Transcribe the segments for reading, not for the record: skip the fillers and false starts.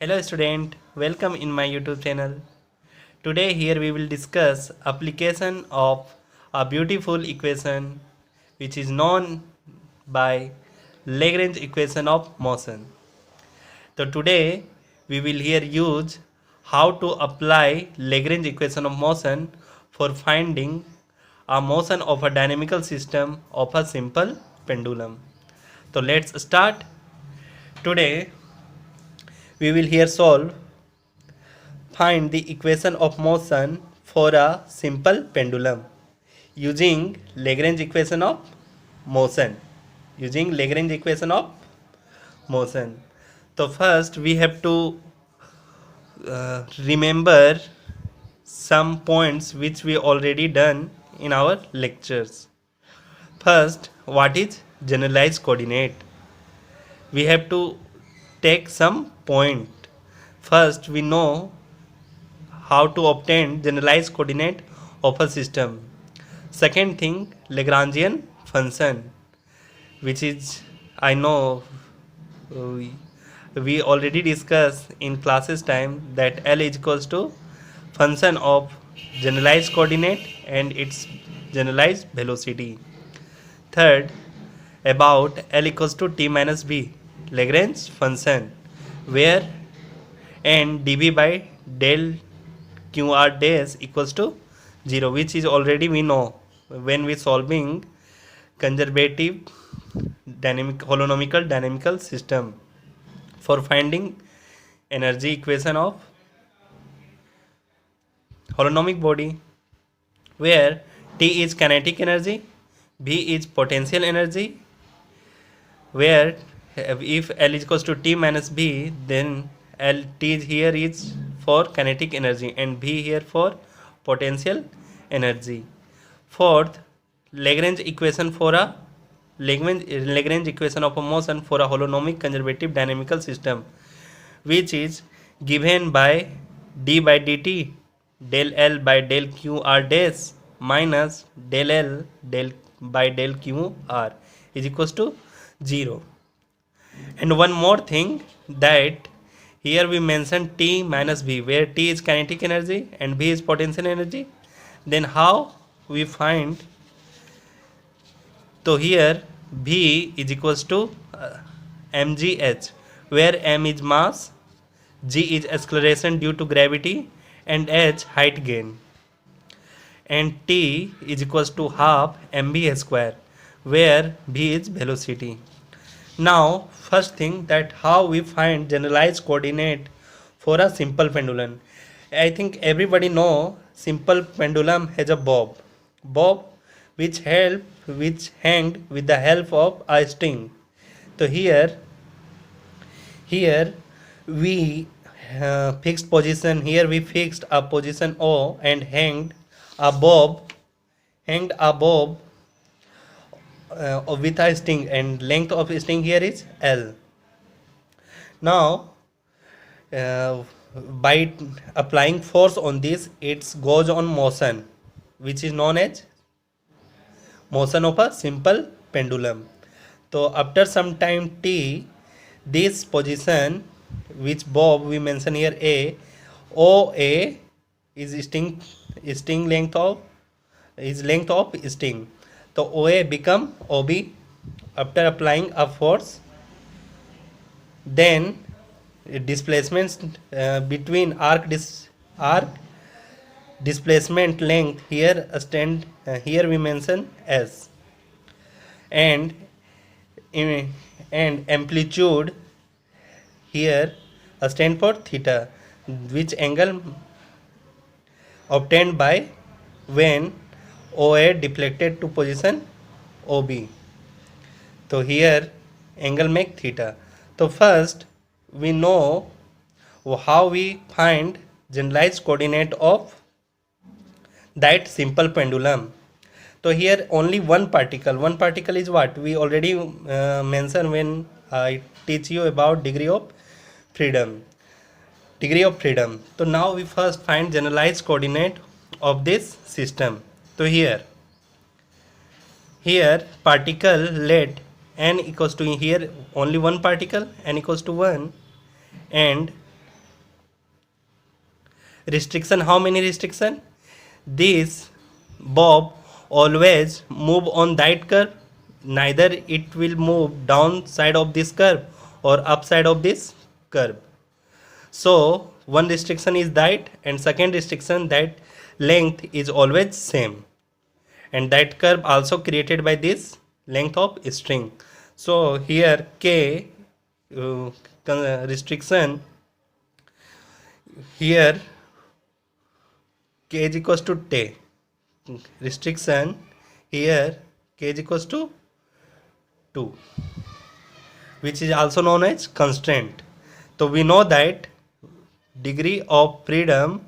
Hello student, welcome in my YouTube channel. Today here we will discuss application of a beautiful equation which is known by Lagrange equation of motion. So today we will here use how to apply Lagrange equation of motion for finding a motion of a dynamical system of a simple pendulum. So let's start. Today we will here find the equation of motion for a simple pendulum using Lagrange equation of motion. So first we have to remember some points which we already done in our lectures. First, what is generalized coordinate? We have to take some point. First, we know how to obtain generalized coordinate of a system. Second thing, Lagrangian function, which is I know we already discussed in classes time that L is equals to function of generalized coordinate and its generalized velocity. Third, about L equals to t minus b, Lagrange function, where and dv by del qr dash equals to 0, which is already we know when we solving conservative holonomical dynamical system for finding energy equation of holonomic body, where T is kinetic energy, B is potential energy, where if L is equals to T minus B, then L T here is for kinetic energy and B here for potential energy. Fourth, Lagrange equation for a Lagrange equation of a motion for a holonomic conservative dynamical system, which is given by d by dt del L by del q r dash minus del L del by del q r is equals to 0. And one more thing, that here we mention T minus B, where T is kinetic energy and B is potential energy. Then how we find? So here V is equals to mgh, where m is mass, g is acceleration due to gravity, and h height gain, and t is equals to half mv square, where v is velocity. Now first thing, that how we find generalized coordinate for a simple pendulum. I think everybody know simple pendulum has a bob which hanged with the help of a string. So here we fixed position, here we fixed a position O and hanged a bob with a string, and length of string here is L. Now by applying force on this, it goes on motion, which is known as motion of a simple pendulum. So after some time t, this position which bob we mention here A, OA is string length of string. So OA become OB after applying a force. Then displacements between arc displacement length here here we mention S, and amplitude here stand for theta, which angle obtained by when OA deflected to position OB. So here angle make theta. So first we know how we find generalized coordinate of that simple pendulum. So here only one particle is what we already mentioned when I teach you about degree of freedom. So now we first find generalized coordinate of this system. So here particle let n equals to, here only one particle, n equals to 1, and restriction, how many restriction? This bob always move on that curve, neither it will move down side of this curve or upside of this curve. So one restriction is that, and second restriction that length is always same, and that curve also created by this length of string. So here k restriction, here k is equals to t, restriction here k is equals to 2, which is also known as constraint. So we know that degree of freedom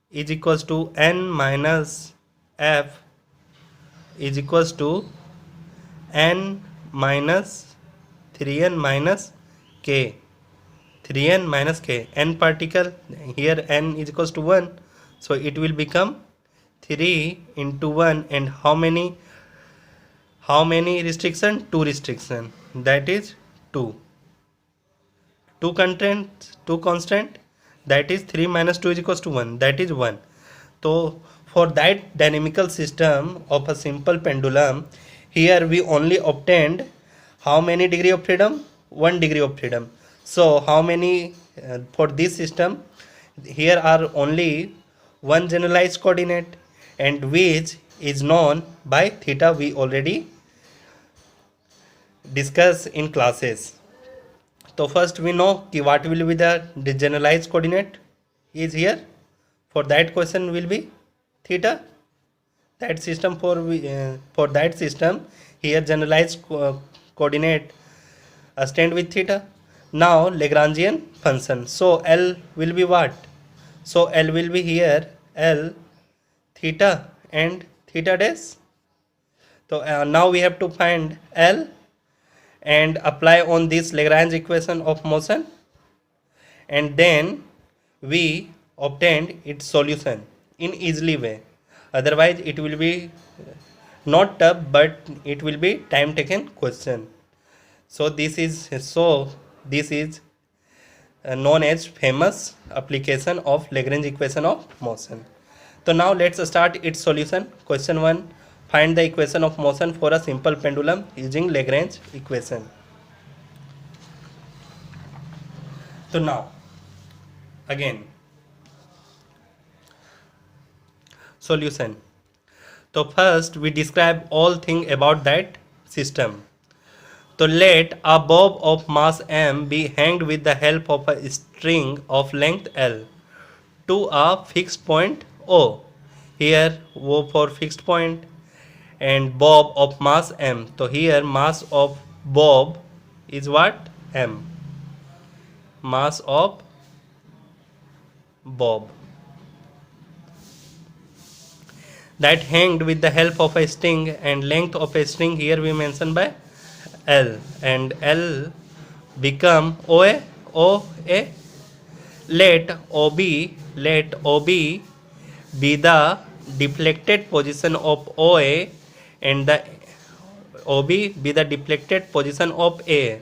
is equals to n minus f is equals to n minus 3n minus k, 3n minus k, n particle, here n is equals to 1, so it will become 3 into 1, and how many restriction? 2 restriction, that is 2. 2 constant, that is 3 minus 2 is equals to 1, that is 1. So for that dynamical system of a simple pendulum, here we only obtained how many degree of freedom? 1 degree of freedom. So how many for this system? Here are only one generalized coordinate, and which is known by theta, we already discussed in classes. So first we know what will be the generalized coordinate is here. For that question will be theta. That system for that system, here generalized coordinate stand with theta. Now Lagrangian function. So L will be what? So L will be here L theta and theta dash. So now we have to find L and apply on this Lagrange equation of motion, and then we obtained its solution in easily way. Otherwise it will be not tough, but it will be time taken question. So this is known as famous application of Lagrange equation of motion. So now let's start its solution. Question 1, find the equation of motion for a simple pendulum using Lagrange equation. So now again solution. So first we describe all thing about that system. So let a bob of mass m be hanged with the help of a string of length L to a fixed point O. Here O for fixed point and bob of mass m. So here mass of bob is what? M. Mass of bob. That hanged with the help of a string, and length of a string here we mention by L, and L become OA. Let OB be the deflected position of OA, and the OB be the deflected position of A.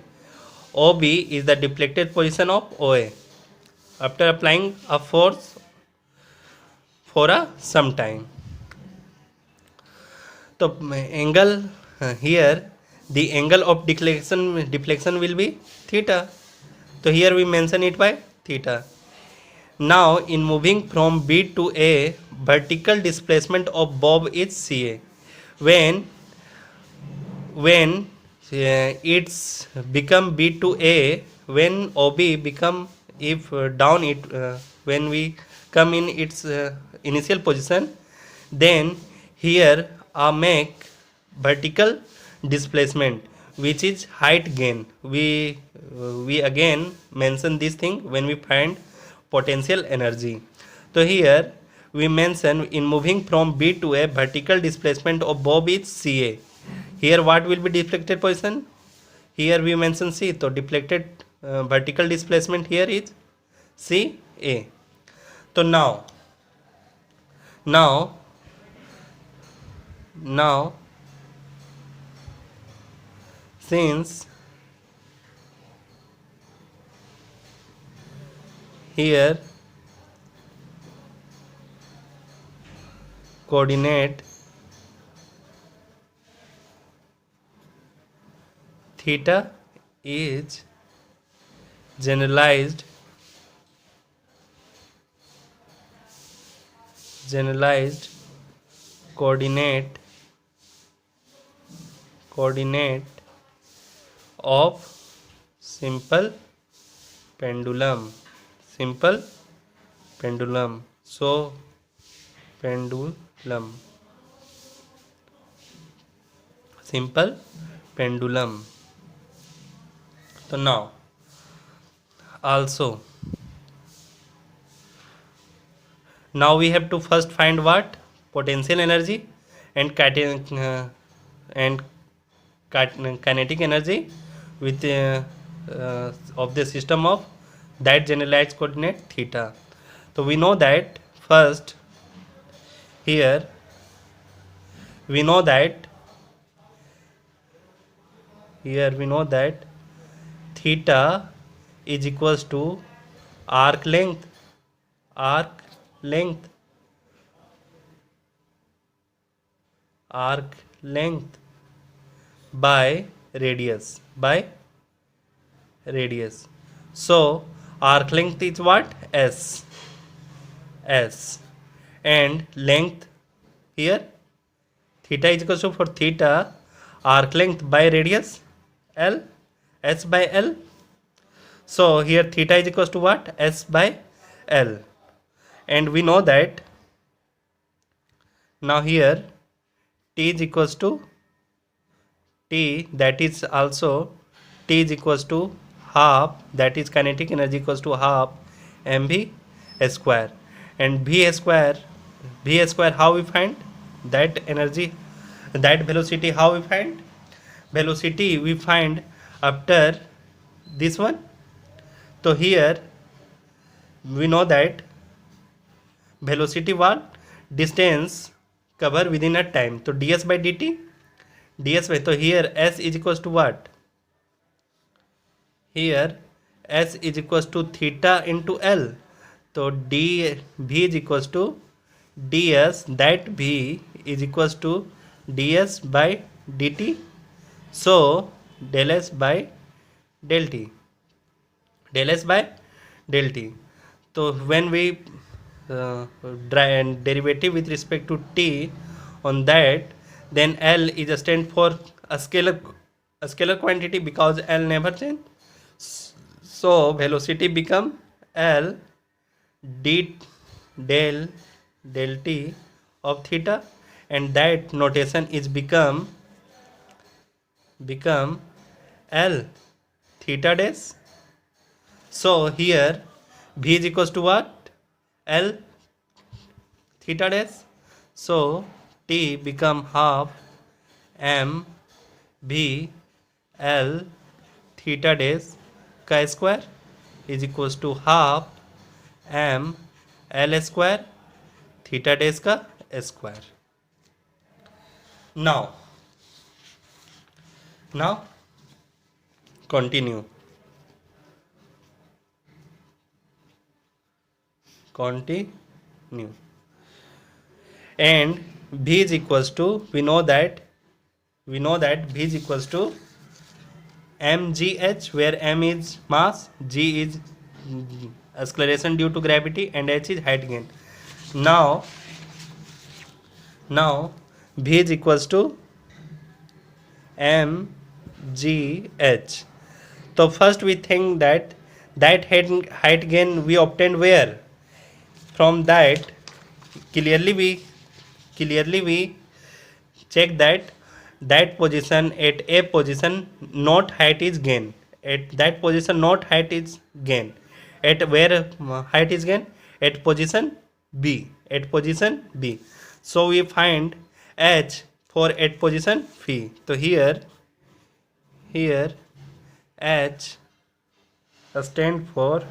OB is the deflected position of OA after applying a force for some time. So angle here, the angle of deflection will be theta. So here we mention it by theta. Now in moving from B to A, vertical displacement of bob is CA. When it's become B to A, when OB become, if down it, when we come in its initial position, then here make vertical displacement, which is height gain. We again mention this thing when we find potential energy. So here we mention in moving from B to A, vertical displacement of bob is CA. Here what will be deflected position? Here we mention C. So deflected vertical displacement here is CA. So now since here coordinate theta is generalized coordinate of simple pendulum. So pendulum, simple pendulum. So now also, now we have to first find what potential energy and and kinetic energy with of the system of that generalized coordinate theta. So we know that first here we know that theta is equals to arc length arc length by radius so arc length is what? S and length here theta is equals to, for theta, arc length by radius L, S by L. So here theta is equals to what? S by L. And we know that now here T is equals to T, that is also T is equals to half, that is kinetic energy equals to half mv square. And v square how we find that energy, that velocity? How we find velocity? We find after this one. So here we know that velocity what? Distance cover within a time. So ds by dt, so here s is equals to what? Here s is equals to theta into L. So v is equals to ds, that v is equals to ds by dt. So del s by del t. So when we derivative with respect to t on that, then L is a stand for a scalar quantity because L never change. So velocity become L d del t of theta, and that notation is become L theta dash. So here v is equals to what? L theta dash. So t become half m v L theta dash ka square is equals to half m L square theta dash ka square. Now continue. And v is equals to, we know that v is equals to mgh, where m is mass, g is acceleration due to gravity, and h is height gain. Now v is equals to mgh. So first we think that height gain we obtained where? From that clearly we check that position, at a position not height is gain, at that position not height is gain, at where height is gain? At position B. So we find h for at position phi. So here h stand for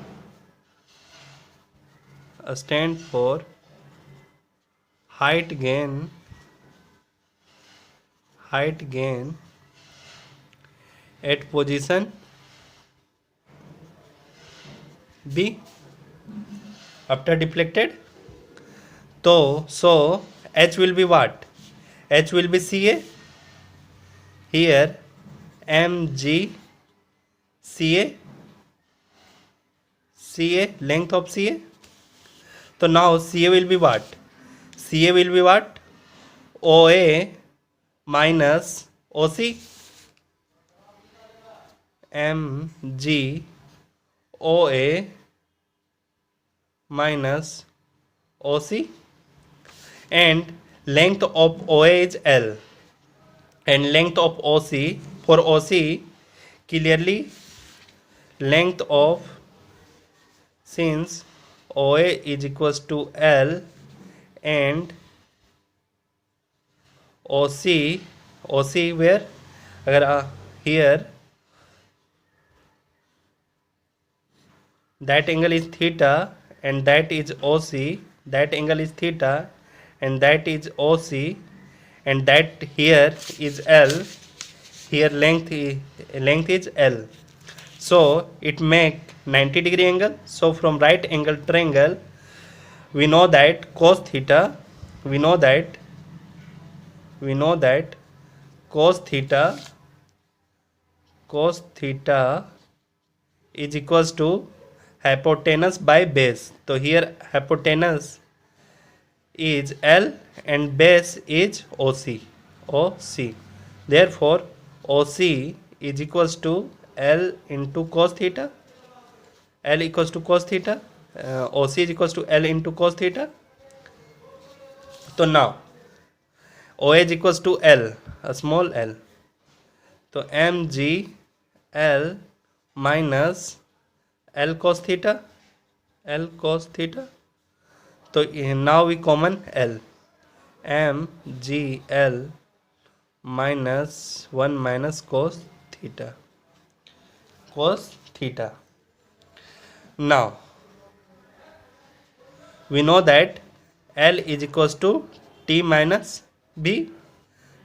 height gain at position B after deflected. So H will be what? H will be CA. Here mg CA, length of CA. So now CA will be what? CA will be what? OA minus OC. mg OA minus OC, and length of OA is L, and length of OC, for OC clearly length of, since OA is equals to L and OC where, अगर here that angle is theta and that is OC, that angle is theta and that is OC, and that here is L, here length is L, so it make 90-degree angle. So from right angle triangle we know that cos theta, we know that cos theta is equals to hypotenuse by base. So here hypotenuse is L and base is OC. Therefore OC is equals to L into cos theta. L equals to cos theta. OC is equals to L into cos theta. So now OA is equals to L, a small l. So mg L minus L cos theta. So now we common L. mg L minus 1 minus cos theta. Now we know that L is equals to T minus B.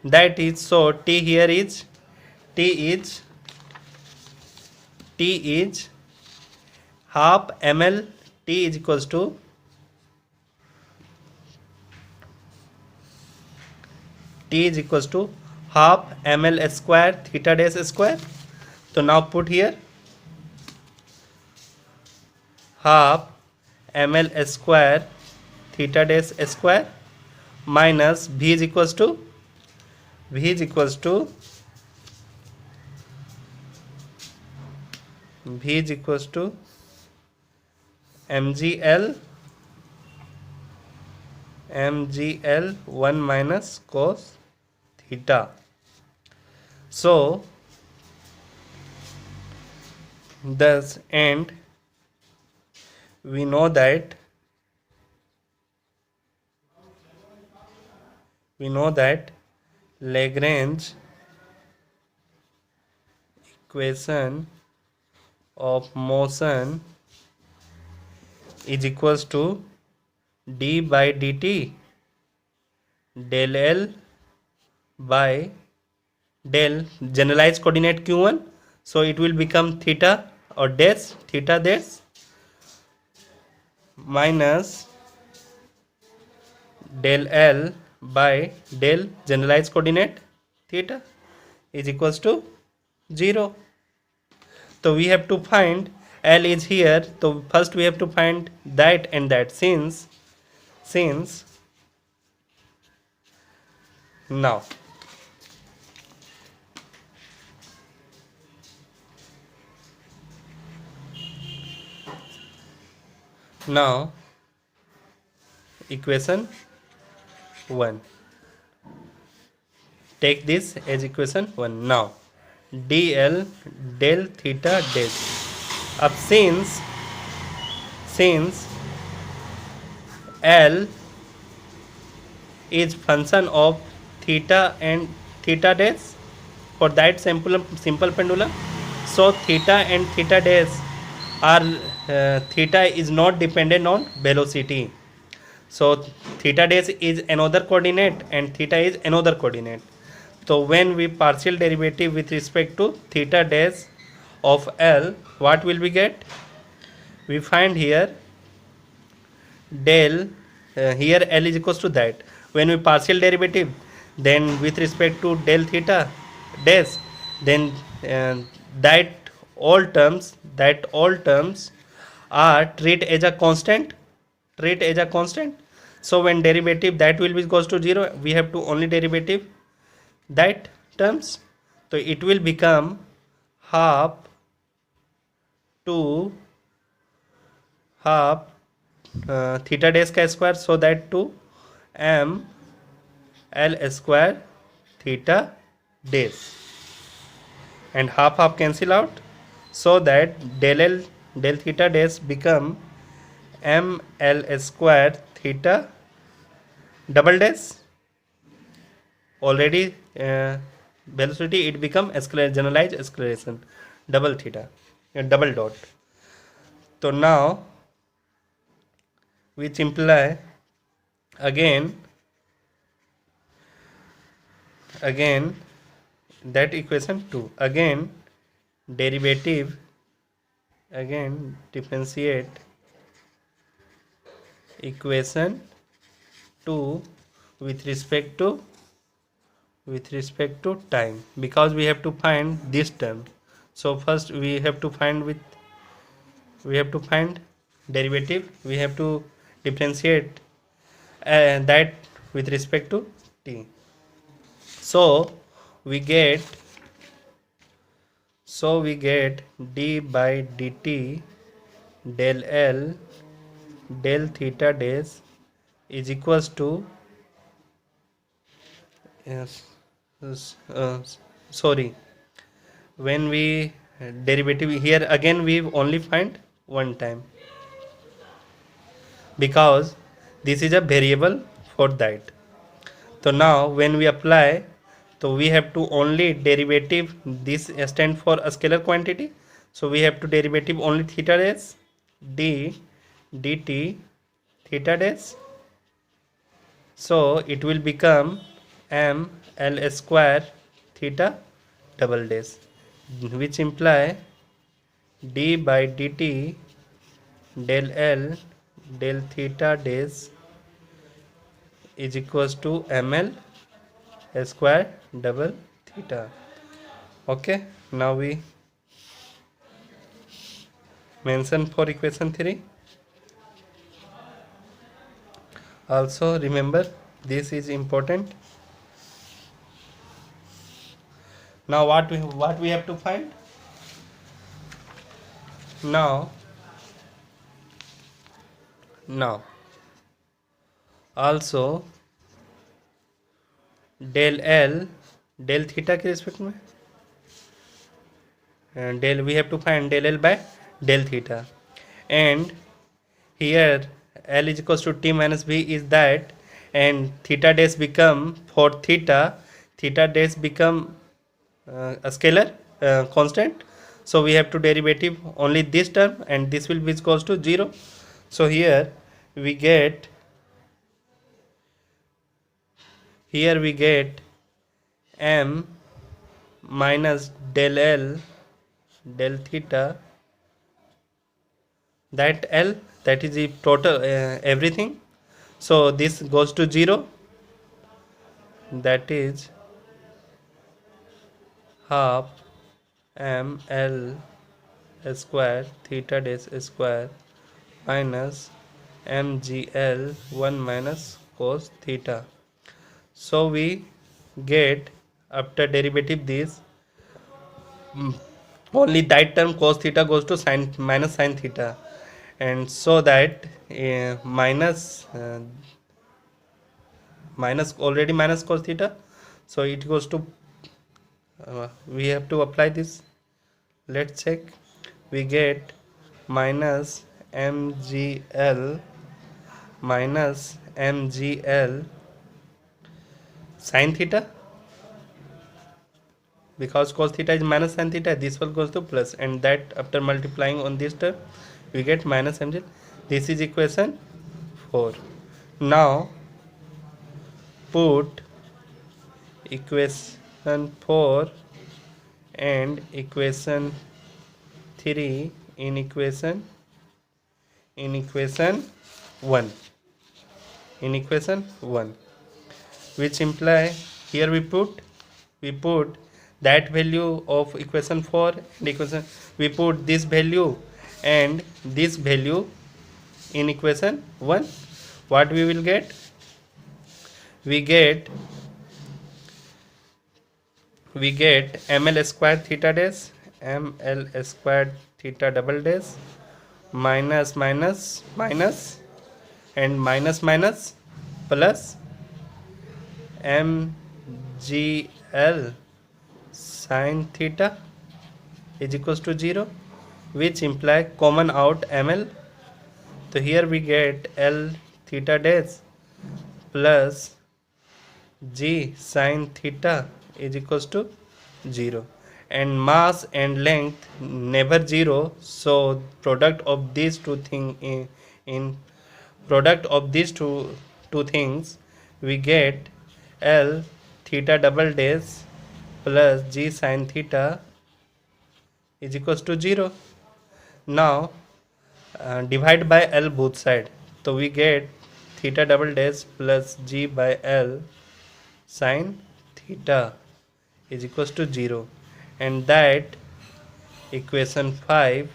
That is, so T here is half ml. T is equals to half ml square theta dash square. So now put here half ml square theta dash square minus V is equals to mgl 1 minus cos theta. So thus, and we know that Lagrange equation of motion is equals to d by dt del L by del generalized coordinate q1, so it will become theta or dash minus del L by del generalized coordinate theta is equals to 0. So we have to find L is here, so first we have to find that and that, since now equation 1, take this as equation 1. Now dl del theta dash. अब since L is function of theta and theta dash for that simple pendulum, so theta and theta dash are theta is not dependent on velocity, so theta dash is another coordinate and theta is another coordinate. So when we partial derivative with respect to theta dash of L, what will we get? We find here del here L is equals to that. When we partial derivative, then with respect to del theta dash, then uh, that all terms are treat as a constant, so when derivative that will be goes to 0, we have to only derivative that terms, so it will become half to half theta dash का square, so that to m l square theta dash, and half cancel out, so that del theta dash become m l square theta double dash. Already velocity it become generalized acceleration double theta double dot. So now we simplify again that equation 2, again derivative, again differentiate equation 2 with respect to time, because we have to find this term. So first we have to find derivative, we have to differentiate that with respect to t. So we get d by dt del L del theta dash is equals to sorry, when we derivative here, again we only find one time, because this is a variable for that. So now when we apply, so we have to only derivative, this stand for a scalar quantity, so we have to derivative only theta dash d dt theta dash, so it will become m l square theta double dash, which imply d by dt del L del theta dash is equals to ml square double theta. Okay, now we mention for equation 3. Also remember, this is important. Now what we have to find? Now also del L del theta के respect में, del we have to find del L by del theta, and here L is equals to t minus v is that, and theta dash become, for theta dash become a scalar constant, so we have to derivative only this term, and this will be equals to 0. So here we get m minus del L del theta, that L, that is the total everything, so this goes to 0, that is half m L square theta dash square minus mgl 1 minus cos theta. So we get, after derivative this, only that term cos theta goes to minus sin theta, and so that minus already minus cos theta, so it goes to we have to apply this. Let's check. We get minus mgl sin theta, because cos theta is minus sin theta, this one goes to plus, and that after multiplying on this term we get minus mgl. This is equation 4. Now put equation 4 and equation 3 in equation 1. in equation 1, which imply here we put that value of equation 4 and equation, we put this value and this value in equation 1. What we will get? We get ml square theta dash ml square theta double dash minus minus minus and minus minus plus mgl sin theta is equals to 0, which imply common out ml. So here we get L theta dash plus g sin theta is equals to 0, and mass and length never 0, so product of these two things, in product of these two things we get L theta double dash plus g sin theta is equals to 0. Now divide by L both side, so we get theta double dash plus g by L sin theta is equals to 0, and that equation 5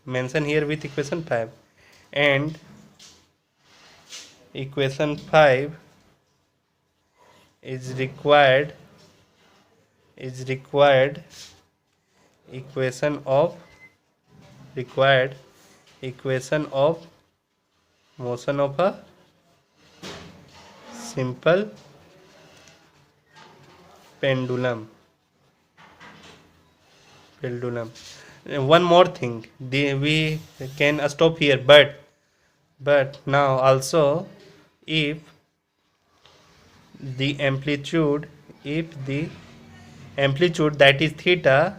mention here with equation 5, and equation 5 is required equation of motion of a simple pendulum. One more thing, we can stop here, but now also if the amplitude that is theta,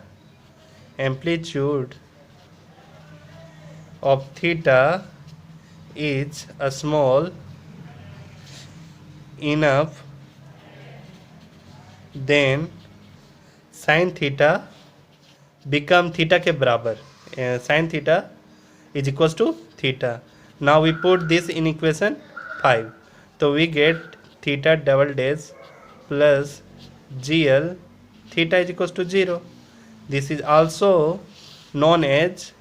amplitude of theta is a small enough, then sin theta become theta के बराबर, sin theta is equals to theta. Now we put this in equation 5, so we get theta double dash plus gl theta is equals to 0. This is also known as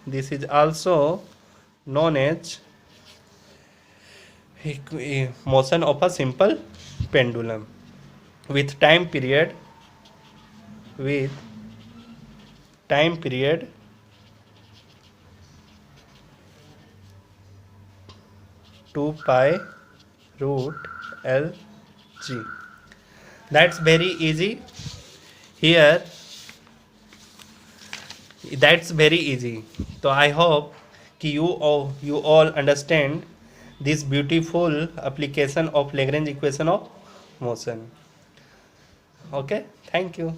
motion of a simple pendulum with time period 2 pi root L g. That's very easy here. That's very easy. So I hope you all understand this beautiful application of Lagrange equation of motion. Okay, thank you.